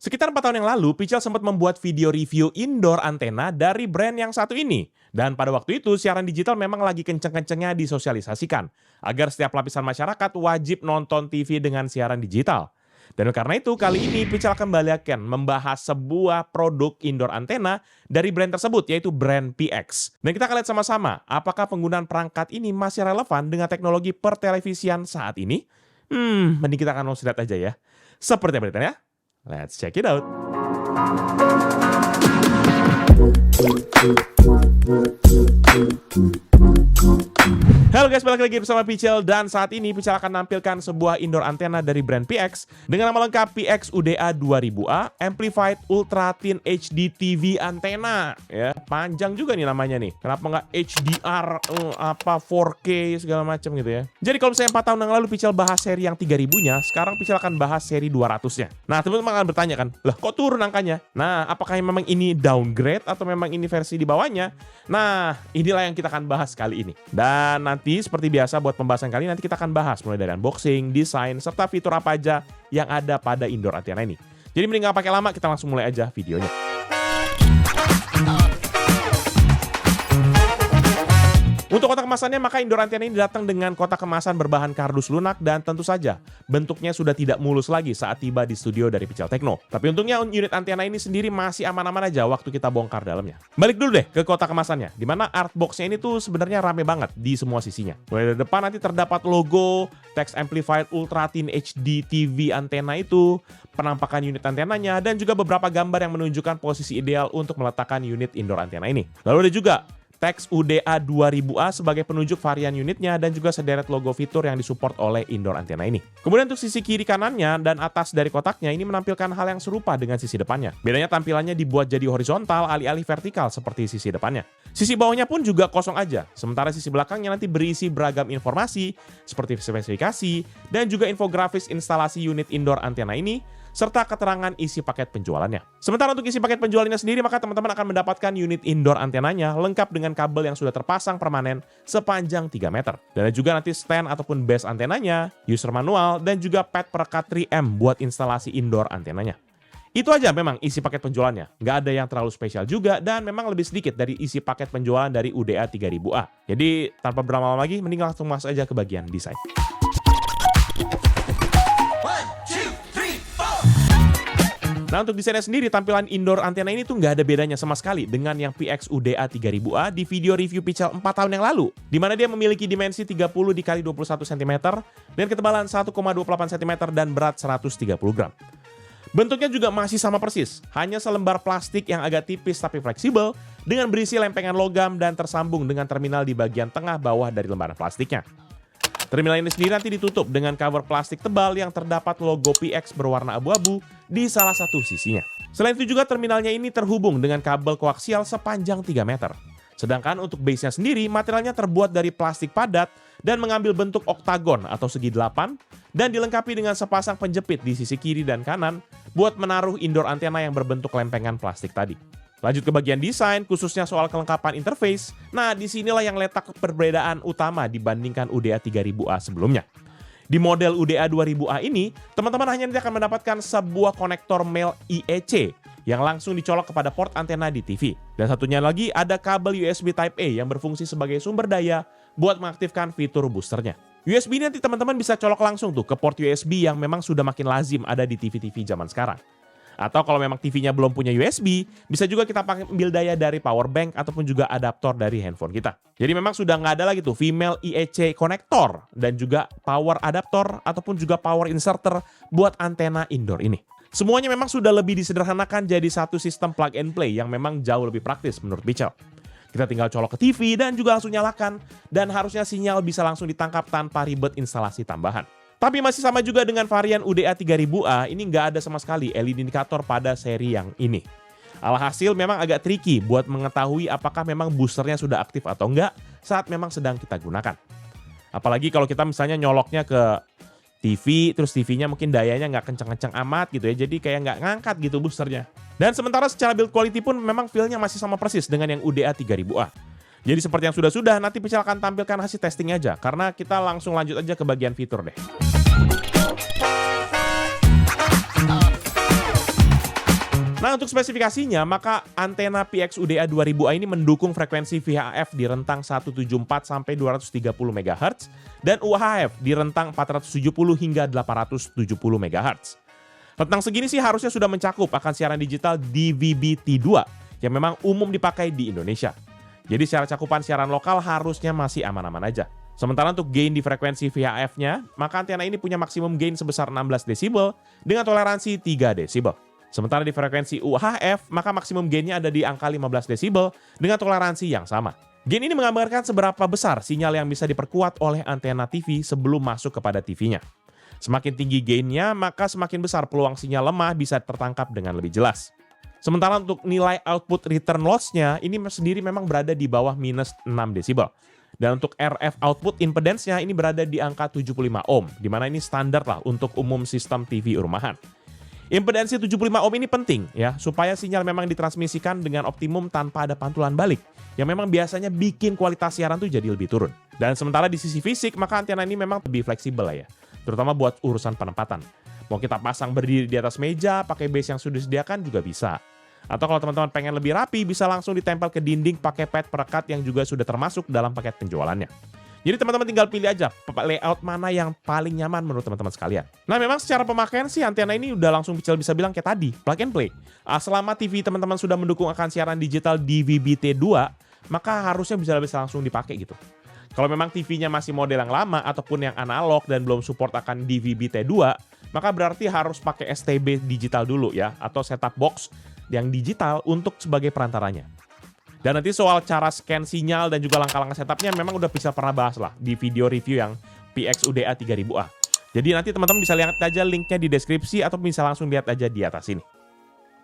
Sekitar 4 tahun yang lalu, Pichel sempat membuat video review indoor antena dari brand yang satu ini. Dan pada waktu itu, siaran digital memang lagi kenceng-kencengnya disosialisasikan, agar setiap lapisan masyarakat wajib nonton TV dengan siaran digital. Dan karena itu, kali ini Pichel kembali akan membahas sebuah produk indoor antena dari brand tersebut, yaitu brand PX. Dan kita akan lihat sama-sama, apakah penggunaan perangkat ini masih relevan dengan teknologi pertelevisian saat ini? Mending kita akan langsung lihat aja ya. Seperti apa beritanya? Let's check it out. Halo guys, balik lagi bersama Pichel dan saat ini Pichel akan menampilkan sebuah indoor antena dari brand PX dengan nama lengkap PX UDA 2000A Amplified Ultra Thin HD TV Antena. Ya, panjang juga nih namanya nih. Kenapa nggak HDR, 4K segala macam gitu ya. Jadi kalau misalnya 4 tahun yang lalu Pichel bahas seri yang 3000-nya, sekarang Pichel akan bahas seri 200-nya. Nah, teman-teman akan bertanya kan, lah kok turun angkanya? Nah, apakah memang ini downgrade atau memang ini versi di bawahnya? Nah, inilah yang kita akan bahas kali ini. Dan nanti seperti biasa buat pembahasan kali ini nanti kita akan bahas mulai dari unboxing, desain, serta fitur apa aja yang ada pada indoor antena ini. Jadi mending nggak pakai lama, kita langsung mulai aja videonya. Untuk kotak kemasannya, maka indoor antena ini datang dengan kotak kemasan berbahan kardus lunak dan tentu saja bentuknya sudah tidak mulus lagi saat tiba di studio dari Pichel Techno. Tapi untungnya unit antena ini sendiri masih aman-aman aja waktu kita bongkar dalamnya. Balik dulu deh ke kotak kemasannya, dimana artboxnya ini tuh sebenarnya rame banget di semua sisinya. Mulai dari depan nanti terdapat logo, teks Amplified Ultra Thin HD TV antena itu, penampakan unit antenanya, dan juga beberapa gambar yang menunjukkan posisi ideal untuk meletakkan unit indoor antena ini. Lalu ada juga teks UDA 2000A sebagai penunjuk varian unitnya dan juga sederet logo fitur yang disupport oleh indoor antena ini. Kemudian untuk sisi kiri kanannya dan atas dari kotaknya ini menampilkan hal yang serupa dengan sisi depannya. Bedanya tampilannya dibuat jadi horizontal alih-alih vertikal seperti sisi depannya. Sisi bawahnya pun juga kosong aja, sementara sisi belakangnya nanti berisi beragam informasi seperti spesifikasi dan juga infografis instalasi unit indoor antena ini, serta keterangan isi paket penjualannya. Sementara untuk isi paket penjualannya sendiri, maka teman-teman akan mendapatkan unit indoor antenanya lengkap dengan kabel yang sudah terpasang permanen sepanjang 3 meter. Dan juga nanti stand ataupun base antenanya, user manual, dan juga pad perekat 3M buat instalasi indoor antenanya. Itu aja memang isi paket penjualannya. Nggak ada yang terlalu spesial juga dan memang lebih sedikit dari isi paket penjualan dari UDA 3000A. Jadi tanpa berlama-lama lagi, mending langsung masuk aja ke bagian desain. Nah, untuk desainnya sendiri, tampilan indoor antena ini tuh nggak ada bedanya sama sekali dengan yang PX UDA 3000A di video review Pichel 4 tahun yang lalu, di mana dia memiliki dimensi 30 x 21 cm dan ketebalan 1,28 cm dan berat 130 gram. Bentuknya juga masih sama persis, hanya selembar plastik yang agak tipis tapi fleksibel dengan berisi lempengan logam dan tersambung dengan terminal di bagian tengah bawah dari lembaran plastiknya. Terminal ini sendiri nanti ditutup dengan cover plastik tebal yang terdapat logo PX berwarna abu-abu di salah satu sisinya. Selain itu juga terminalnya ini terhubung dengan kabel koaksial sepanjang 3 meter. Sedangkan untuk base-nya sendiri, materialnya terbuat dari plastik padat dan mengambil bentuk oktagon atau segi 8 dan dilengkapi dengan sepasang penjepit di sisi kiri dan kanan buat menaruh indoor antena yang berbentuk lempengan plastik tadi. Lanjut ke bagian desain, khususnya soal kelengkapan interface. Nah, disinilah yang letak perbedaan utama dibandingkan UDA 3000A sebelumnya. Di model UDA 2000A ini, teman-teman hanya nanti akan mendapatkan sebuah konektor male IEC yang langsung dicolok kepada port antena di TV. Dan satunya lagi ada kabel USB Type-A yang berfungsi sebagai sumber daya buat mengaktifkan fitur boosternya. USB ini nanti teman-teman bisa colok langsung tuh ke port USB yang memang sudah makin lazim ada di TV-TV zaman sekarang. Atau kalau memang TV-nya belum punya USB, bisa juga kita pakai ambil daya dari power bank ataupun juga adaptor dari handphone kita. Jadi memang sudah nggak ada lagi tuh female IEC connector dan juga power adaptor ataupun juga power inserter buat antena indoor ini. Semuanya memang sudah lebih disederhanakan jadi satu sistem plug and play yang memang jauh lebih praktis menurut Pichel. Kita tinggal colok ke TV dan juga langsung nyalakan dan harusnya sinyal bisa langsung ditangkap tanpa ribet instalasi tambahan. Tapi masih sama juga dengan varian UDA 3000A, ini nggak ada sama sekali LED indikator pada seri yang ini. Alhasil memang agak tricky buat mengetahui apakah memang boosternya sudah aktif atau enggak saat memang sedang kita gunakan. Apalagi kalau kita misalnya nyoloknya ke TV, terus TV-nya mungkin dayanya nggak kencang-kencang amat gitu ya, jadi kayak nggak ngangkat gitu boosternya. Dan sementara secara build quality pun memang feel-nya masih sama persis dengan yang UDA 3000A. Jadi seperti yang sudah-sudah, nanti Pichel akan tampilkan hasil testing aja, karena kita langsung lanjut aja ke bagian fitur deh. Nah, untuk spesifikasinya, maka antena PXUDA 2000A ini mendukung frekuensi VHF di rentang 174 sampai 230 MHz dan UHF di rentang 470 hingga 870 MHz. Rentang segini sih harusnya sudah mencakup akan siaran digital DVB-T2 yang memang umum dipakai di Indonesia. Jadi secara cakupan siaran lokal harusnya masih aman-aman aja. Sementara untuk gain di frekuensi VHF-nya, maka antena ini punya maksimum gain sebesar 16 desibel dengan toleransi 3 desibel. Sementara di frekuensi UHF, maka maksimum gainnya ada di angka 15 desibel dengan toleransi yang sama. Gain ini menggambarkan seberapa besar sinyal yang bisa diperkuat oleh antena TV sebelum masuk kepada TV-nya. Semakin tinggi gainnya, maka semakin besar peluang sinyal lemah bisa tertangkap dengan lebih jelas. Sementara untuk nilai output return loss-nya, ini sendiri memang berada di bawah minus 6 desibel. Dan untuk RF output impedance-nya ini berada di angka 75 ohm, di mana ini standar lah untuk umum sistem TV rumahan. Impedansi 75 ohm ini penting ya, supaya sinyal memang ditransmisikan dengan optimum tanpa ada pantulan balik, yang memang biasanya bikin kualitas siaran tuh jadi lebih turun. Dan sementara di sisi fisik, maka antena ini memang lebih fleksibel lah ya, terutama buat urusan penempatan. Mau kita pasang berdiri di atas meja, pakai base yang sudah disediakan juga bisa. Atau kalau teman-teman pengen lebih rapi, bisa langsung ditempel ke dinding pakai pad perekat yang juga sudah termasuk dalam paket penjualannya. Jadi teman-teman tinggal pilih aja layout mana yang paling nyaman menurut teman-teman sekalian. Nah memang secara pemakaian sih antena ini udah langsung bisa bilang kayak tadi, plug and play. Selama TV teman-teman sudah mendukung akan siaran digital DVB-T2, maka harusnya bisa langsung dipakai gitu. Kalau memang TV-nya masih model yang lama ataupun yang analog dan belum support akan DVB-T2, maka berarti harus pakai STB digital dulu ya, atau setup box yang digital untuk sebagai perantaranya. Dan nanti soal cara scan sinyal dan juga langkah-langkah setupnya memang udah bisa pernah bahas lah di video review yang PXUDA 3000A. Jadi nanti teman-teman bisa lihat aja linknya di deskripsi atau bisa langsung lihat aja di atas ini.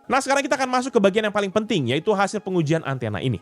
Nah sekarang kita akan masuk ke bagian yang paling penting, yaitu hasil pengujian antena ini.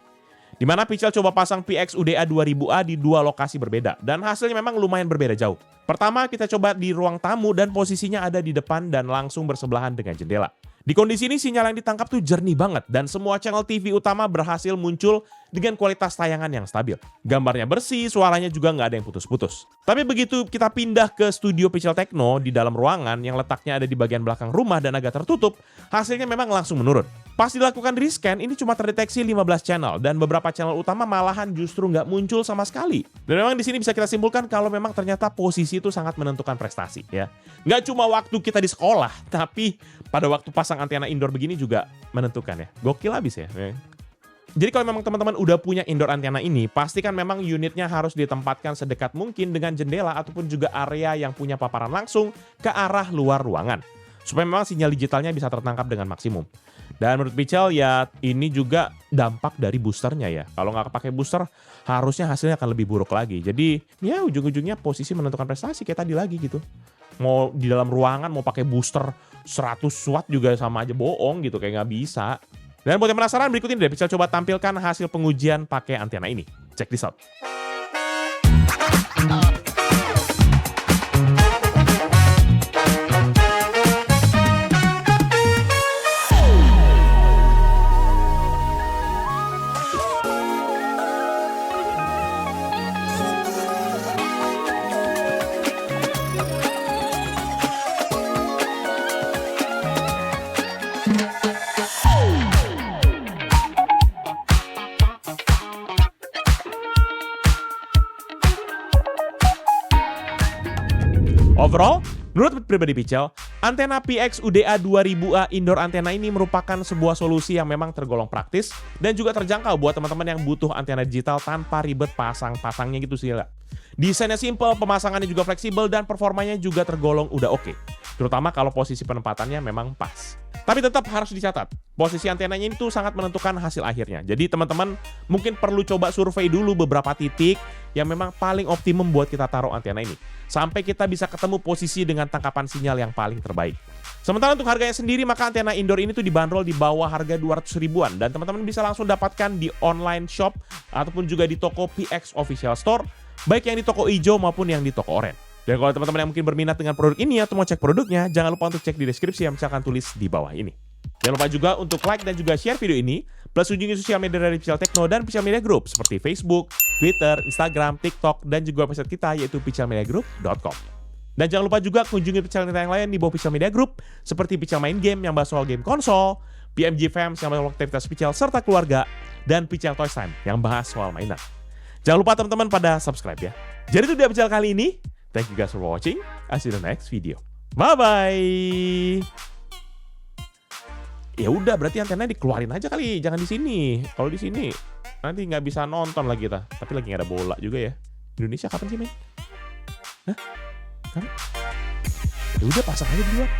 Di mana Pichel coba pasang PXUDA 2000A di dua lokasi berbeda, dan hasilnya memang lumayan berbeda jauh. Pertama kita coba di ruang tamu dan posisinya ada di depan dan langsung bersebelahan dengan jendela. Di kondisi ini sinyal yang ditangkap tuh jernih banget dan semua channel TV utama berhasil muncul dengan kualitas tayangan yang stabil. Gambarnya bersih, suaranya juga nggak ada yang putus-putus. Tapi begitu kita pindah ke studio Pichel Techno di dalam ruangan yang letaknya ada di bagian belakang rumah dan agak tertutup, hasilnya memang langsung menurun. Pas dilakukan rescan, ini cuma terdeteksi 15 channel dan beberapa channel utama malahan justru nggak muncul sama sekali. Dan memang di sini bisa kita simpulkan kalau memang ternyata posisi itu sangat menentukan prestasi ya. Nggak cuma waktu kita di sekolah, tapi pada waktu pasang antena indoor begini juga menentukan ya. Gokil abis ya. Jadi kalau memang teman-teman udah punya indoor antena ini, pastikan memang unitnya harus ditempatkan sedekat mungkin dengan jendela ataupun juga area yang punya paparan langsung ke arah luar ruangan. Supaya memang sinyal digitalnya bisa tertangkap dengan maksimum. Dan menurut Pichel ya ini juga dampak dari boosternya ya. Kalau nggak pakai booster harusnya hasilnya akan lebih buruk lagi. Jadi ya ujung-ujungnya posisi menentukan prestasi kayak tadi lagi gitu. Mau di dalam ruangan mau pakai booster 100 watt juga sama aja bohong gitu, kayak nggak bisa. Dan buat yang penasaran berikut ini deh Pichel coba tampilkan hasil pengujian pakai antena ini. Check this out. Overall, menurut pribadi Pichel, antena PXUDA 2000A indoor antena ini merupakan sebuah solusi yang memang tergolong praktis dan juga terjangkau buat teman-teman yang butuh antena digital tanpa ribet pasang-pasangnya gitu sih lah. Desainnya simple, pemasangannya juga fleksibel, dan performanya juga tergolong udah oke. Terutama kalau posisi penempatannya memang pas. Tapi tetap harus dicatat, posisi antenanya itu sangat menentukan hasil akhirnya. Jadi teman-teman mungkin perlu coba survei dulu beberapa titik yang memang paling optimum buat kita taruh antena ini. Sampai kita bisa ketemu posisi dengan tangkapan sinyal yang paling terbaik. Sementara untuk harganya sendiri, maka antena indoor ini tuh dibanderol di bawah harga 200 ribuan. Dan teman-teman bisa langsung dapatkan di online shop ataupun juga di toko PX Official Store, baik yang di toko hijau maupun yang di toko oranye. Dan kalau teman-teman yang mungkin berminat dengan produk ini atau mau cek produknya, jangan lupa untuk cek di deskripsi yang misalkan tulis di bawah ini. Jangan lupa juga untuk like dan juga share video ini, plus kunjungi sosial media dari Pichel Techno dan Pichel Media Group seperti Facebook, Twitter, Instagram, TikTok, dan juga website kita yaitu pichelmediagroup.com. Dan jangan lupa juga kunjungi channel kita yang lain di bawah Pichel Media Group seperti Pichel Main Game yang bahas soal game konsol, PMG Fams yang melakukan aktivitas Pichel serta keluarga, dan Pichel Toys Time yang bahas soal mainan. Jangan lupa teman-teman pada subscribe ya. Jadi itu dia Pichel kali ini. Thank you guys for watching. I'll see you in the next video. Bye-bye. Ya udah, berarti antena dikeluarin aja kali, jangan di sini. Kalau di sini nanti nggak bisa nonton lagi kita. Tapi lagi nggak ada bola juga ya. Indonesia kapan sih main? Hah? Kapan? Ya udah pasang aja di luar.